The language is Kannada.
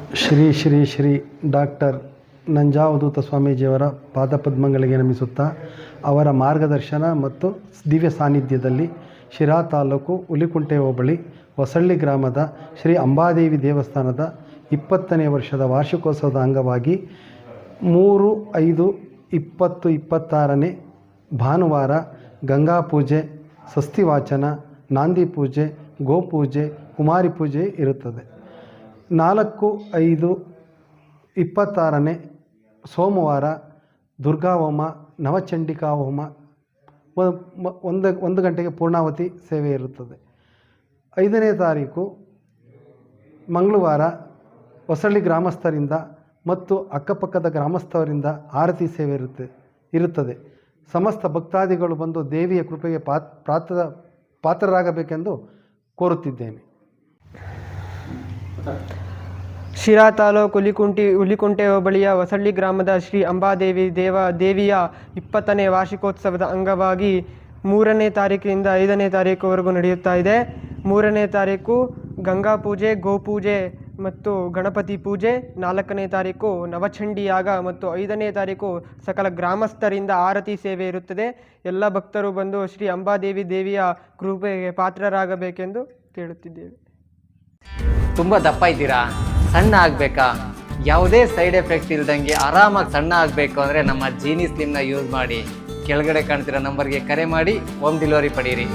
ಶ್ರೀ ಶ್ರೀ ಶ್ರೀ ಡಾಕ್ಟರ್ ನಂಜಾವಧೂತ ಸ್ವಾಮೀಜಿಯವರ ಪಾದಪದ್ಮಗಳಿಗೆ ನಮಿಸುತ್ತಾ ಅವರ ಮಾರ್ಗದರ್ಶನ ಮತ್ತು ದಿವ್ಯ ಸಾನ್ನಿಧ್ಯದಲ್ಲಿ ಶಿರಾ ತಾಲೂಕು ಹುಲಿಕುಂಟೆ ಹೋಬಳಿ ಹೊಸಳ್ಳಿ ಗ್ರಾಮದ ಶ್ರೀ ಅಂಬಾದೇವಿ ದೇವಸ್ಥಾನದ 20ನೇ ವರ್ಷದ ವಾರ್ಷಿಕೋತ್ಸವದ ಅಂಗವಾಗಿ 3/5/2026ನೇ ಭಾನುವಾರ ಗಂಗಾ ಪೂಜೆ, ಸ್ವಸ್ತಿ ವಾಚನ, ನಾಂದಿ ಪೂಜೆ, ಗೋಪೂಜೆ, ಕುಮಾರಿ ಪೂಜೆ ಇರುತ್ತದೆ. 4/5/26ನೇ ಸೋಮವಾರ ದುರ್ಗಾ ಹೋಮ, ನವಚಂಡಿಕಾ ಹೋಮ, 1 ಗಂಟೆಗೆ ಪೂರ್ಣಾವತಿ ಸೇವೆ ಇರುತ್ತದೆ. 5ನೇ ತಾರೀಕು ಮಂಗಳವಾರ ಹೊಸಳ್ಳಿ ಗ್ರಾಮಸ್ಥರಿಂದ ಮತ್ತು ಅಕ್ಕಪಕ್ಕದ ಗ್ರಾಮಸ್ಥರಿಂದ ಆರತಿ ಸೇವೆ ಇರುತ್ತದೆ. ಸಮಸ್ತ ಭಕ್ತಾದಿಗಳು ಬಂದು ದೇವಿಯ ಕೃಪೆಗೆ ಪಾತ್ರರಾಗಬೇಕೆಂದು ಕೋರುತ್ತಿದ್ದೇನೆ. ಶಿರಾ ತಾಲೂಕು ಹುಲಿಕುಂಟೆ ಹೋಬಳಿಯ ಹೊಸಳ್ಳಿ ಗ್ರಾಮದ ಶ್ರೀ ಅಂಬಾದೇವಿ ದೇವಿಯ 20ನೇ ವಾರ್ಷಿಕೋತ್ಸವದ ಅಂಗವಾಗಿ 3ನೇ ತಾರೀಕಿನಿಂದ 5ನೇ ತಾರೀಕುವರೆಗೂ ನಡೆಯುತ್ತಾ ಇದೆ. 3ನೇ ತಾರೀಕು ಗಂಗಾ ಪೂಜೆ, ಗೋಪೂಜೆ ಮತ್ತು ಗಣಪತಿ ಪೂಜೆ, 4ನೇ ತಾರೀಕು ನವಚಂಡಿ ಯಾಗ ಮತ್ತು 5ನೇ ತಾರೀಕು ಸಕಲ ಗ್ರಾಮಸ್ಥರಿಂದ ಆರತಿ ಸೇವೆ ಇರುತ್ತದೆ. ಎಲ್ಲ ಭಕ್ತರು ಬಂದು ಶ್ರೀ ಅಂಬಾದೇವಿ ದೇವಿಯ ಕೃಪೆಗೆ ಪಾತ್ರರಾಗಬೇಕೆಂದು ಕೇಳುತ್ತಿದ್ದೇವೆ. ತುಂಬ ದಪ್ಪ ಇದ್ದೀರಾ? ಸಣ್ಣ ಆಗಬೇಕಾ? ಯಾವುದೇ ಸೈಡ್ ಎಫೆಕ್ಟ್ ಇಲ್ದಂಗೆ ಆರಾಮಾಗಿ ಸಣ್ಣ ಆಗಬೇಕು ಅಂದರೆ ನಮ್ಮ ಜೀನಿ ಸ್ಲಿಮ್ನ ಯೂಸ್ ಮಾಡಿ. ಕೆಳಗಡೆ ಕಾಣ್ತಿರೋ ನಂಬರ್ಗೆ ಕರೆ ಮಾಡಿ ಹೋಮ್ ಡೆಲಿವರಿ ಪಡೀರಿ.